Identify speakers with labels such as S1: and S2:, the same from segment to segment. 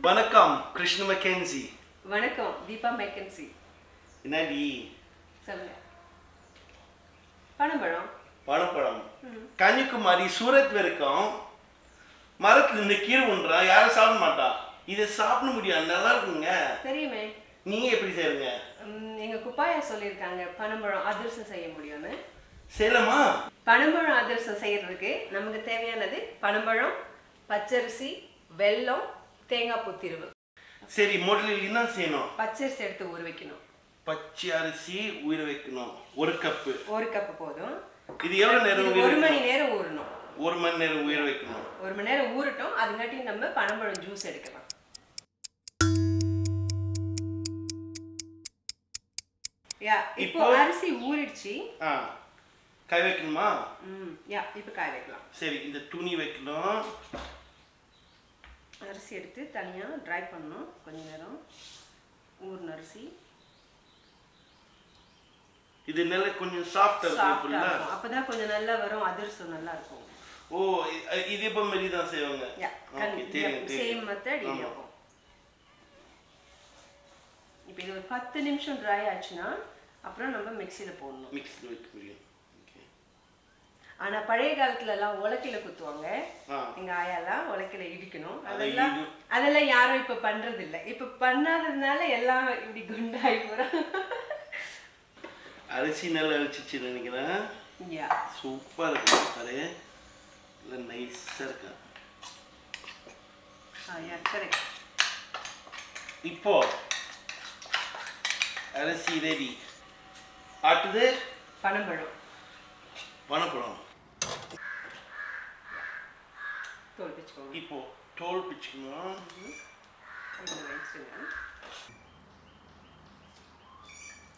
S1: வணக்கம் கிருஷ்ண மெக்கன்சி.
S2: வணக்கம் தீபா மெக்கன்சி.
S1: என்னடி
S2: சொல்லுங்க. பனம்பழம்
S1: கன்னியாகுமரி சூரத் வரைக்கும் மரத்துல இந்த கீரை ஒன்றா யாரும் சாப்பிட மாட்டா. இதை சாப்பிட முடியாது, நல்லா இருக்குங்க.
S2: தெரியுமே.
S1: நீங்க எப்படி செய்யுங்க?
S2: எங்க குப்பாயா சொல்லியிருக்காங்க பனம்பழம் அதிரசம் செய்ய முடியும்னு.
S1: செய்யலாமா?
S2: பனம்பழம் அதிரசம் செய்யறதுக்கு நமக்கு தேவையானது பனம்பழம், பச்சரிசி, வெல்லம், தேங்காய் பூ திருவு.
S1: சரி, முதலில் என்ன செய்யணும்?
S2: பச்சரிசி எடுத்து ஊற வைக்கணும்.
S1: பச்சை அரிசி ஊற வைக்கணும். ஒரு கப்பு
S2: போதும்.
S1: இது எவ்வளவு நேரம்?
S2: 1 மணி நேரம் ஊறணும்.
S1: 1 மணி நேரம் ஊற வைக்கணும்.
S2: 1 மணி நேரம் ஊறட்டும். அதுங்காட்டி நம்ம பனம்பழம் ஜூஸ் எடுக்கலாம். இப்போ அரிசி ஊறிடுச்சு.
S1: காய வைக்கணுமா?
S2: இப்போ காய வைக்கலாம்.
S1: சரி, இந்த துணி வைக்கணும்.
S2: அரிசி எடுத்து தனியாக ட்ரை பண்ணணும். கொஞ்ச நேரம் ஊறின அரிசி.
S1: இது நல்லா கொஞ்சம் சாஃப்டா இருக்கும்ல,
S2: அப்பதான் கொஞ்சம் நல்லா வரும், அதிரசம் நல்லா இருக்கும்.
S1: ஓ, இது இப்ப மாதிரி தான் செய்வாங்க.
S2: ஓகே, தெரியும். Same method idiyappam. இப்போ இது ஒரு 10 நிமிஷம் ட்ரை ஆச்சுன்னா அப்புறம் நம்ம மிக்ஸில போடணும்.
S1: மிக்ஸில வைக்க முடியும். ஓகே.
S2: ஆனா பழைய காலத்துல எல்லாம் உலக்கையில குத்துவாங்க. எங்க ஆயாலாம் உலக்கையில இடிக்கணும். அதெல்லாம் யாரும் இப்ப பண்றது இல்ல. இப்ப பண்ணாததுனால எல்லாம் இப்படி குண்டாகி போறாங்க.
S1: அரிசி நல்லா வச்சிச்சு நினைக்கிறேன். சூப்பர் இருக்கு பாரு. இல்ல நைஸா இருக்கு.
S2: கரெக்ட்.
S1: இப்போ அரிசி ரெடி. அடுத்து
S2: பனம்பழம். தோல் பிச்சுக்கோங்க.
S1: இப்போ தோல் பிச்சுக்கணும்.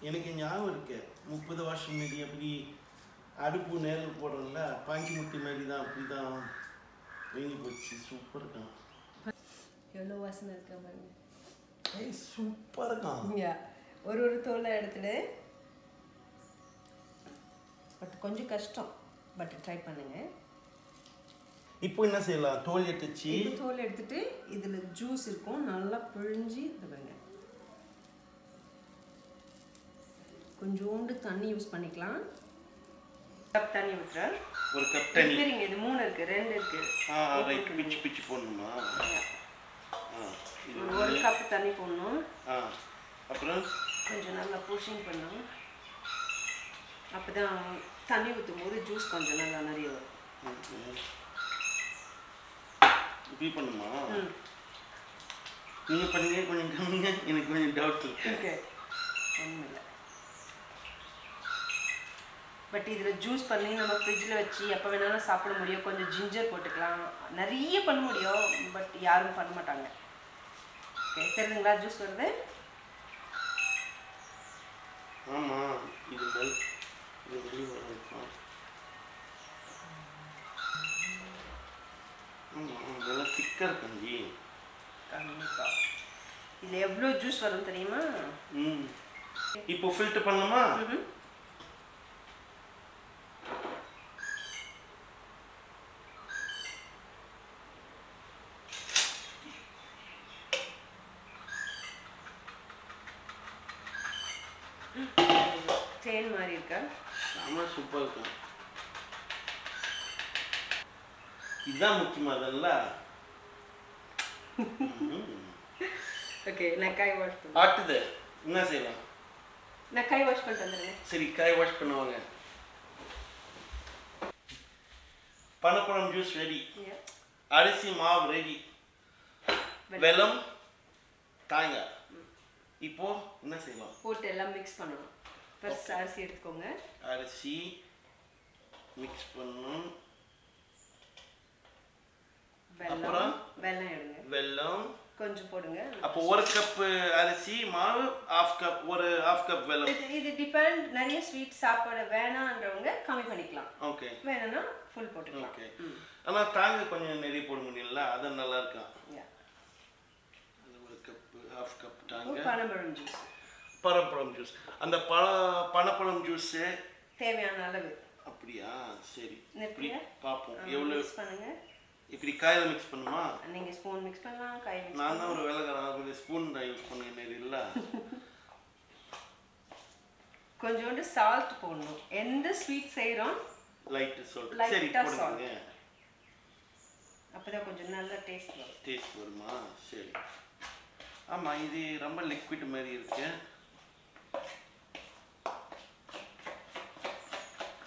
S1: எனக்கு ஞாபகம் இருக்கு, 30 வருஷம் முன்னாடி அப்படி அடுப்பு நேரில் போடுறோம்ல, பாஞ்சி முட்டி மாதிரி தான், அப்படிதான் வீங்கி போச்சு. சூப்பர் இருக்கான்.
S2: எவ்வளோ வாசனை இருக்கா பாருங்க.
S1: சூப்பர் இருக்கான்.
S2: ஒரு தோலை எடுத்துட்டு, பட் கொஞ்சம் கஷ்டம், பட் ட்ரை பண்ணுங்க.
S1: இப்போ என்ன செய்யலாம்? தோல் எடுத்துட்டு இதில் ஜூஸ் இருக்கும், நல்லா பிழிஞ்சு இது பாருங்க. கொஞ்சோண்டு தண்ணி யூஸ் பண்ணிக்கலாம். கப் தண்ணி ஊற்றுறேன். ஒரு கப் தண்ணி.
S2: சரிங்க, இது 3 இருக்கு, 2 இருக்கு.
S1: ரைட். பிச்சு போடணுமா?
S2: ஒரு கப் தண்ணி போடணும்.
S1: அப்புறம்
S2: கொஞ்சம் நல்லா புஷிங் பண்ணணும். அப்பதான் தண்ணி ஊற்றும் போது ஜூஸ் கொஞ்சம் நல்லா நிறைய வரும்.
S1: இப்படி பண்ணுமா? நீங்க பண்ணீங்க, கொஞ்சம் கம்மிங்க. எனக்கு கொஞ்சம் டவுட் இருக்கு.
S2: ஓகே, ஒன்றும் இல்லை. பட் இதில் ஜூஸ் பண்ணி நம்ம ஃப்ரிட்ஜில் வச்சு எப்போ வேணாலும் சாப்பிட முடியும். கொஞ்சம் ஜிஞ்சர் போட்டுக்கலாம், நிறைய பண்ண முடியும். பட் யாரும் பண்ண மாட்டாங்க. ஓகே, தெரியுதுங்களா? ஜூஸ் வருது.
S1: ஆமாம், இது வெளியே வரும். ஆமாம், இதெல்லாம் திக்காக இருக்குஞ்சி.
S2: கண்டிப்பாக இதில் எவ்வளோ ஜூஸ் வரும் தெரியுமா?
S1: இப்போ ஃபில்டர் பண்ணணுமா?
S2: தேன் மாதிரி இருக்கா?
S1: ஆமா, சூப்பர் இருக்கும். இதுதான் முக்கியமானதுல்ல.
S2: ஓகே, நான் கை வாஷ் பண்ண.
S1: அடுத்து என்ன செய்யலாம்?
S2: நான் கை வாஷ் பண்ணிட்டு வந்துடுறேன்.
S1: சரி, கை வாஷ் பண்ணுவாங்க. பனப்பழம் ஜூஸ் ரெடி. அரிசி மாவு ரெடி. வெல்லம், தேங்காய். இப்போ என்ன செய்யலாம்?
S2: போட்டு எல்லாம் மிக்ஸ் பண்ணணும். ஃபர்ஸ்ட் அரிசி எடுத்துக்கோங்க.
S1: அரிசி மிக்ஸ் பண்ணணும்.
S2: அப்புறம் வெல்லம் எடுங்க.
S1: வெல்லம்
S2: கொஞ்சம் போடுங்க.
S1: அப்போ 1 கப் அரிசி மாவு, 1/2 கப் வெல்லம்.
S2: இது டிபெண்ட். நிறைய ஸ்வீட் சாப்பிட வேணான்றவங்க கம்மி பண்ணிக்கலாம்.
S1: ஓகே.
S2: வேணும்னா ஃபுல் போட்டுக்கலாம்.
S1: ஓகே. ஆனா தேங்காய் கொஞ்சம் நிறைய போட முடியல, அது நல்லா இருக்கும். அது 1 கப், 1/2 கப் தேங்காய். பனப்பழம் ஜூஸ். அந்த பனப்பழம் ஜூஸ் தேவையான அளவு. அப்படியா? சரி, பாப்போம் எவ்வளவு யூஸ் பண்ணுங்க. இப்படி காயில மிக்ஸ் பண்ணுமா?
S2: நீங்க ஸ்பூன் மிக்ஸ் பண்ணலாம், கை மிக்ஸ்
S1: நான் தான் ஒரு வேலைக்காரன், ஸ்பூன் தான் யூஸ் பண்ணுவேன் இல்ல.
S2: கொஞ்சோண்டு சால்ட் போடணும். எந்த ஸ்வீட் செய்றோம்
S1: லைட் சால்ட் சரி போடுங்க.
S2: அப்பதான் கொஞ்சம் நல்ல டேஸ்ட் வரும்.
S1: டேஸ்ட் வருமா? சரி. ஆமா இது ரொம்ப லிக்விட் மாதிரி இருக்கு.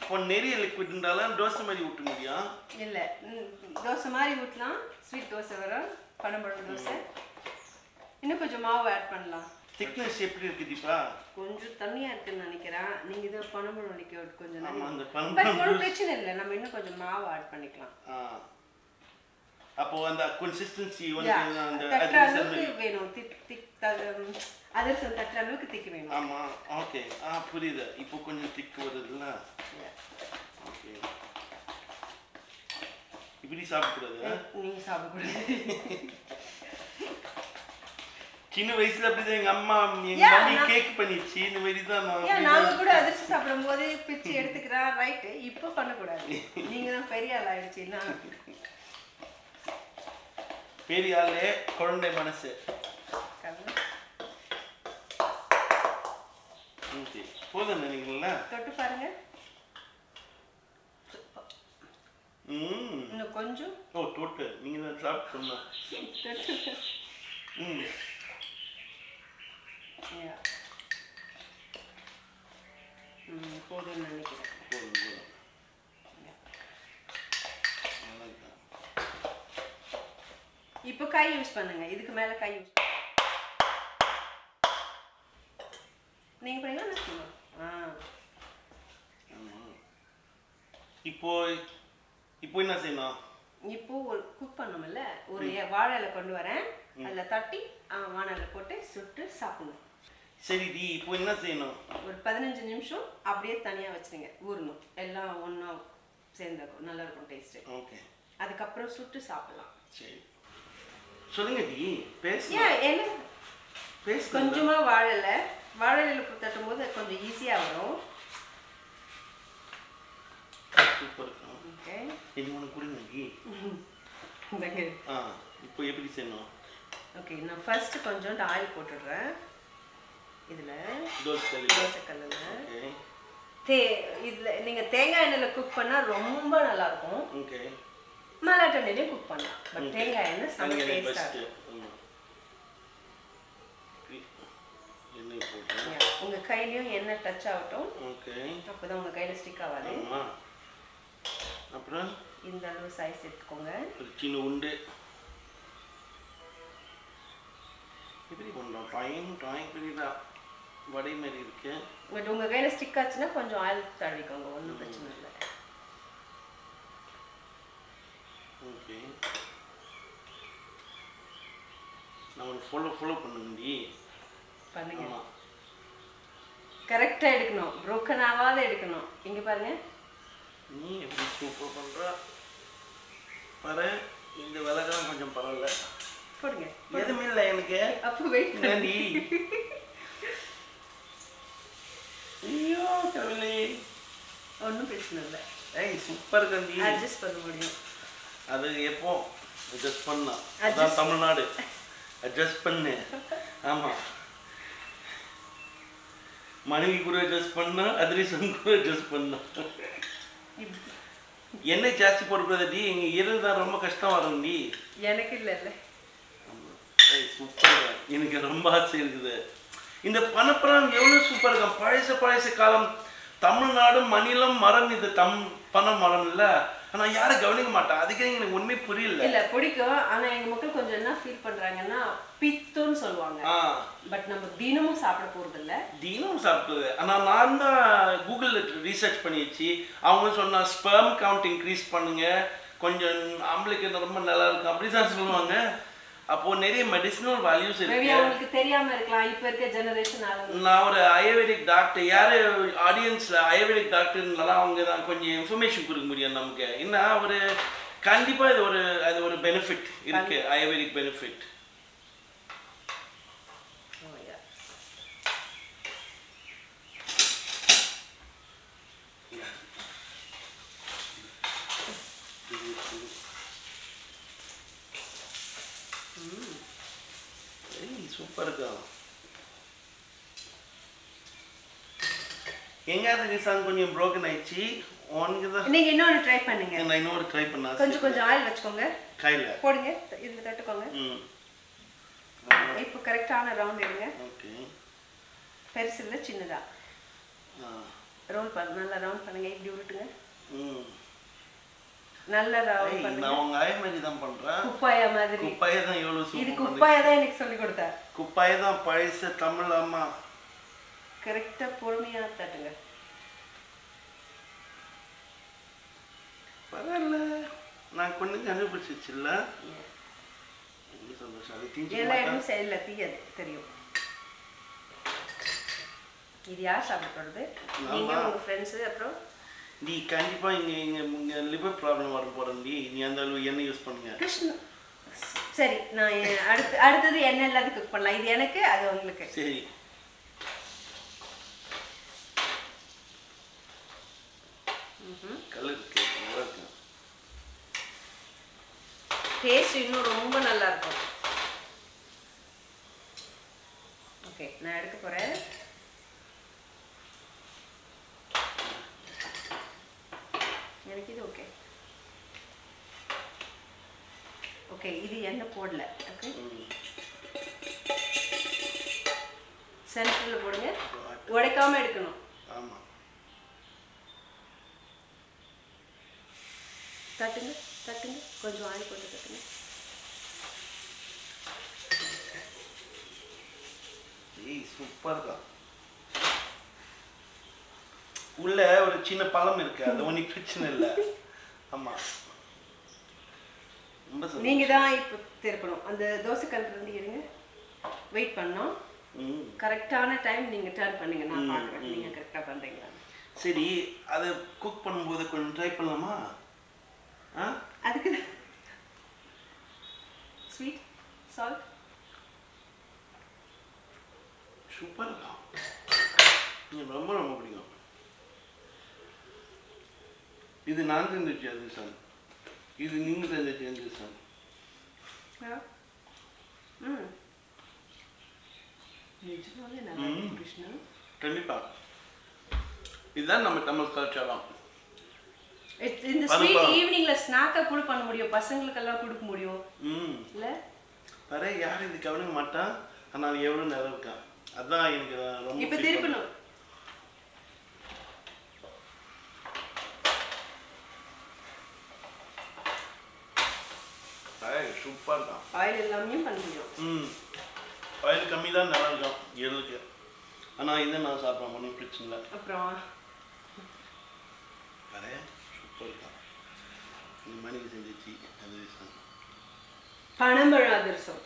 S1: இப்போ நிறைய லிக்விட்னால தோசை மாதிரி ஊத்த முடியும்.
S2: இல்ல தோசை மாதிரி ஊத்தலாம். ஸ்வீட் தோசை வரும், பனம்பழம் தோசை. இன்னும் கொஞ்சம் மாவு ஆட் பண்ணலாம்.
S1: திக்னஸ் எப்படி இருக்கு தீபா?
S2: கொஞ்சம் தண்ணியா இருக்குன்னு நினைக்கிறேன். நீங்க இத பனம்பழம் நிக்க கொஞ்சம்
S1: ஆமா அந்த
S2: பனம்பழம் பிரச்சனை இல்ல. நம்ம இன்னும் கொஞ்சம் மாவு ஆட் பண்ணிக்கலாம்.
S1: அப்போ அந்த கன்சிஸ்டன்சி வந்து அந்த
S2: அதிரசம் வேணும். திக் அதிரசம் தட்டுற அளவுக்கு திக் வேணும்.
S1: ஆமா ஓகே. புரியுது. இப்போ கொஞ்சம் திக் வருதுல்ல. ஓகே. இப்படி சாப்பிடக்கூடாது.
S2: நீங்க சாப்பிடக்கூடாது.
S1: சின்ன வயசுல அப்படிதான் எங்க அம்மா எங்க மம்மி கேக் பண்ணிச்சு. இந்த மாதிரி தான்
S2: நாங்க கூட அதிரசம் சாப்பிடும்போது பிச்சு எடுத்துக்கிறா. ரைட். இப்போ பண்ணக்கூடாது. நீங்க தான் பெரிய ஆள் ஆயிடுச்சுன்னா.
S1: பெரிய ஆளே குழந்தை மனசு. போதும் நினைக்கிறீங்களா?
S2: தொட்டு பாருங்க. இன்னும் கொஞ்சம்.
S1: தொட்டு நீங்க தான் சாப்பிட்டு சொன்னா.
S2: போதும்னு நினைக்கிறேன்.
S1: போதும்.
S2: இப்போ கை யூஸ் பண்ணுங்க. இதுக்கு மேல கை யூஸ் நீங்க பண்ணீங்களா நான் செய்யணும்.
S1: இப்போ என்ன செய்யணும்?
S2: இப்போ குக் பண்ணணும்ல. ஒரு வாழை இலை கொண்டு வரேன். அதில் தட்டி வானல்ல போட்டு சுட்டு சாப்பிடணும்.
S1: சரி டி இப்போ என்ன செய்யணும்? ஒரு
S2: 15 நிமிஷம் அப்படியே தனியா வச்சிருங்க. ஊறணும். எல்லாம் ஒண்ணா சேர்ந்துக்கும். நல்லா இருக்கும் டேஸ்ட்.
S1: ஓகே.
S2: அதுக்கப்புறம் சுட்டு சாப்பிடலாம்.
S1: சரி சொல்லுங்க டி. பேசுங்க.
S2: என்ன பேசு. கொஞ்சமா வாழை இலை தட்டும்போது கொஞ்சம் ஈஸியா வரும்.
S1: சூப்பர்.
S2: ஓகே.
S1: இது ஒன்று கொடுங்க டி. இப்போ எப்படி செய்யணும்? ஓகே
S2: நான் ஃபர்ஸ்ட் கொஞ்சம் ஆயில் போட்டுடுறேன். இதுல தோசைக்கல்லுல இதுல நீங்க தேங்காய் எண்ணெயில குக் பண்ணா ரொம்ப நல்லா இருக்கும்.
S1: ஓகே.
S2: மல்லாட்ட எண்ணெயில குக் பண்ணலாம். பட் தேங்காய் எண்ணெய் செம டேஸ்டா இருக்கும்.
S1: எண்ணெய் போடுங்க.
S2: உங்க கையிலயும் எண்ணெய் டச் ஆகட்டும்.
S1: ஓகே.
S2: அப்பதான் உங்க கையில ஸ்டிக் ஆகாது.
S1: அப்புறம்
S2: இந்த அளவு சைஸ் எடுத்துக்கோங்க.
S1: ஒரு சின்ன உண்டு. இப்படி பண்ணலாம். டாயிங் பண்ணிடா. வடை மாதிரி இருக்கு.
S2: பட் உங்க கையில ஸ்டிக் ஆச்சுன்னா கொஞ்சம் ஆயில் தடவிக்கோங்க. ஒன்றும் பிரச்சனை இல்லை.
S1: ஓகே. நான் ஃபாலோ பண்ணுங்க.
S2: பண்ணுங்க. கரெக்டா எடுக்கணும். broken ஆகாத எடுக்கணும். இங்க பாருங்க.
S1: நீ எப்படி சூப்பர் பண்ற பாரு. இந்த விலகம் கொஞ்சம் பரவாயில்ல.
S2: போடுங்க.
S1: எதுவுமே இல்லை எனக்கு.
S2: அப்போ வெயிட்
S1: பண்ணி. ஐயோ கடவுளே.
S2: ஒன்றும் பிரச்சனை இல்லை.
S1: சூப்பர் கண்டி.
S2: அட்ஜஸ்ட் பண்ண முடியும்.
S1: அது எப்போ அட்ஜஸ்ட் பண்ணலாம். அதான் தமிழ்நாடு. அட்ஜஸ்ட் பண்ணு. ஆமாம். மனைவி கூட அட்ஜஸ்ட் பண்ணா, அதிரசம் கூட அட்ஜஸ்ட் பண்ணா. எண்ணெய் ஜாஸ்தி போடக்கூடாது டி. இங்கே இருள் தான் ரொம்ப கஷ்டம் வரும் டி.
S2: எனக்கு இல்லை.
S1: சூப்பர். எனக்கு ரொம்ப ஆசை இருக்குது. இந்த பனப்பழம் எவ்வளோ சூப்பர் இருக்கும். பழச காலம் தமிழ்நாடு மாநிலம் மரம். இது பனை மரம் இல்லை. ஆனால் யாரும் கவனிக்க மாட்டான். அதுக்கே எனக்கு ஒன்றுமே புரியல.
S2: இல்லை பிடிக்கும். ஆனால் எங்கள் மக்கள் கொஞ்சம் என்ன ஃபீல் பண்ணுறாங்கன்னா பித்துன்னு சொல்லுவாங்க. பட் நம்ம தினமும் சாப்பிட போகிறது இல்லை.
S1: தினமும் சாப்பிடுது. ஆனால் நான் தான் கூகுளில் ரீசர்ச் பண்ணிடுச்சு. அவங்க சொன்னா ஸ்பெர்ம் கவுண்ட் இன்க்ரீஸ் பண்ணுங்க, கொஞ்சம் ஆம்பளைக்கு ரொம்ப நல்லா இருக்கும் அப்படி தான் சொல்லுவாங்க. அப்போ நிறைய மெடிசினல் வேல்யூஸ் இருக்கு.
S2: உங்களுக்கு தெரியாம இருக்கலாம். இப்போ இருக்க ஜெனரேஷன் ஆளுங்க.
S1: நான் ஒரு ஆயுர்வேதிக் டாக்டர். யாரு ஆடியன்ஸ்ல ஆயுர்வேதிக் டாக்டர்னால அவங்க தான் கொஞ்சம் இன்ஃபர்மேஷன் கொடுக்க முடியும் நமக்கு. என்ன ஒரு கண்டிப்பா அது ஒரு பெனிஃபிட் இருக்கு. Ayurvedic benefit. சூப்பர் இருக்கும். எங்காவது நிசான் கொஞ்சம் broken ஆயிடுச்சு.
S2: நீங்க இன்னொரு ட்ரை பண்ணுங்க.
S1: நான் இன்னொரு ட்ரை பண்ணா.
S2: கொஞ்சம் ஆயில் வச்சுக்கோங்க.
S1: கையில
S2: போடுங்க. இதுல தட்டுக்கோங்க. இப்போ கரெக்டான ரவுண்ட் எடுங்க.
S1: ஓகே.
S2: பெருசு இல்ல சின்னதா. ரோல் பண்ணு. நல்லா ரவுண்ட் பண்ணுங்க. இப்படி உருட்டுங்க. நல்ல ரவுண்ட் பண்ணுங்க.
S1: நான் உங்க ஆய் மாதிரி தான் பண்றேன்.
S2: குப்பாயா மாதிரி.
S1: குப்பாயா தான் எவ்வளவு சூப்பர்.
S2: இது குப்பாயா தான் எனக்கு சொல்லி கொடுத்தா.
S1: குப்பாயா தான் பழைய தமிழ் அம்மா.
S2: கரெக்ட்டா பொறுமையா தட்டுங்க.
S1: பரவாயில்ல. நான் கொஞ்சம் கண்டுபிடிச்சிச்சுல்ல. ரொம்ப சந்தோஷம். அது தீஞ்சு
S2: எல்லாரும் செயல்ல தீயது தெரியும். இது யார் சாப்பிடுறது? நீங்க உங்க ஃப்ரெண்ட்ஸ் அப்புறம்
S1: நீ கண்டிப்பா இங்க லிவர் ப்ராப்ளம் வர போறீ. நீ அந்த அளவு எண்ணெய் யூஸ் பண்ணுங்க.
S2: கிருஷ்ண சரி நான் அடுத்தது எண்ணெய் இல்லாத குக் பண்ணலாம். இது எனக்கு அது உங்களுக்கு.
S1: சரி. கலர் நல்லா இருக்கு.
S2: டேஸ்ட் இன்னும் ரொம்ப நல்லா இருக்கும். ஓகே நான் எடுக்க போறேன். எனக்கு இது ஓகே. ஓகே இது எண்ணெய் போடல. ஓகே சென்டர்ல போடுங்க. உடைக்காம எடுக்கணும்.
S1: ஆமா.
S2: தட்டுங்க தட்டுங்க. கொஞ்சம் ஆயில் போட்டு தட்டுங்க.
S1: ஏய் சூப்பர் தான். உள்ள ஒரு சின்ன பழம் இருக்கு. அது ஒண்ணு பிரச்சனை இல்ல. ஆமா.
S2: நீங்க தான் இப்போ திருப்பணும். அந்த தோசை கல்லுல இருந்து எடுங்க. வெயிட் பண்ணோம். கரெக்டான டைம் நீங்க டர்ன் பண்ணீங்க. நான் பார்க்கறேன் நீங்க கரெக்ட்டா பண்றீங்களா.
S1: சரி அது குக் பண்ணும்போது கொஞ்சம் ட்ரை பண்ணலாமா?
S2: அதுக்கு ஸ்வீட் சால்ட்
S1: சூப்பர் தான். எனக்கு ரொம்ப ரொம்ப பிடிக்கும். இது நான் செஞ்ச சான். இது நீங்க செஞ்ச சான்.
S2: நிஜமாவே நல்லா இருக்கு கிருஷ்ணா.
S1: கண்டிப்பா. இதுதான் நம்ம தமிழ் கல்ச்சர்.
S2: இந்த ஸ்வீட் ஈவினிங்ல ஸ்நாக்கா கூட பண்ண முடியும். பசங்களுக்கு எல்லாம் கொடுக்க முடியும். இல்ல?
S1: பாரு யாரும் இது கவனிக்க மாட்டா. ஆனா எவ்வளவு நல்லா இருக்கா. அதான் எனக்கு ரொம்ப
S2: இப்ப திருப்பணும்.
S1: சூப்பர் தான்.
S2: ஆயில் எல்லாமே பண்ண முடியும்.
S1: ஆயில் கம்மி தான் நல்லா இருக்கும் எங்களுக்கு. ஆனா இதை நான் சாப்பிட்றேன் ஒன்றும் பிரச்சனை இல்லை.
S2: அப்புறம்
S1: பாரு சூப்பர் தான். இந்த மணிக்கு செஞ்சிச்சு அதிரசம்.
S2: பனம்பழம் அதிரசம்.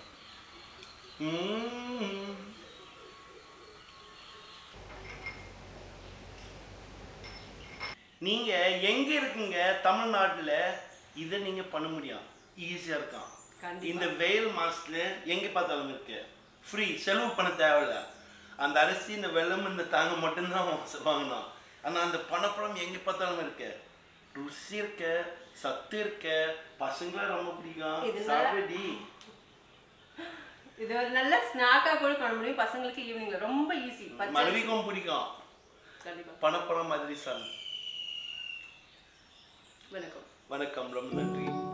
S1: நீங்க எங்க இருக்கீங்க தமிழ்நாட்டுல இதை நீங்க பண்ண முடியும். ஈஸியா இருக்கும். இந்த வெயில் மாசத்துல எங்க பார்த்தாலும் இருக்கு. ஃப்ரீ செலவு பண்ண தேவையில்ல. அந்த அரிசி இந்த வெள்ளம் இந்த தாங்க மட்டும்தான் வாங்கணும். ஆனா அந்த பனப்பழம் எங்க பார்த்தாலும் இருக்கு. ருசி இருக்கு, சத்து இருக்கு, பசங்கள ரொம்ப பிடிக்கும். சாப்பிடி.
S2: இது ஒரு நல்ல ஸ்நாக்கா கூட பண்ண முடியும். பசங்களுக்கு ஈவினிங்ல ரொம்ப ஈஸி.
S1: மனைவிக்கும் பிடிக்கும். கண்டிப்பா. பனப்பழம் மாதிரி சார்.
S2: வணக்கம்.
S1: வணக்கம். ரொம்ப நன்றி.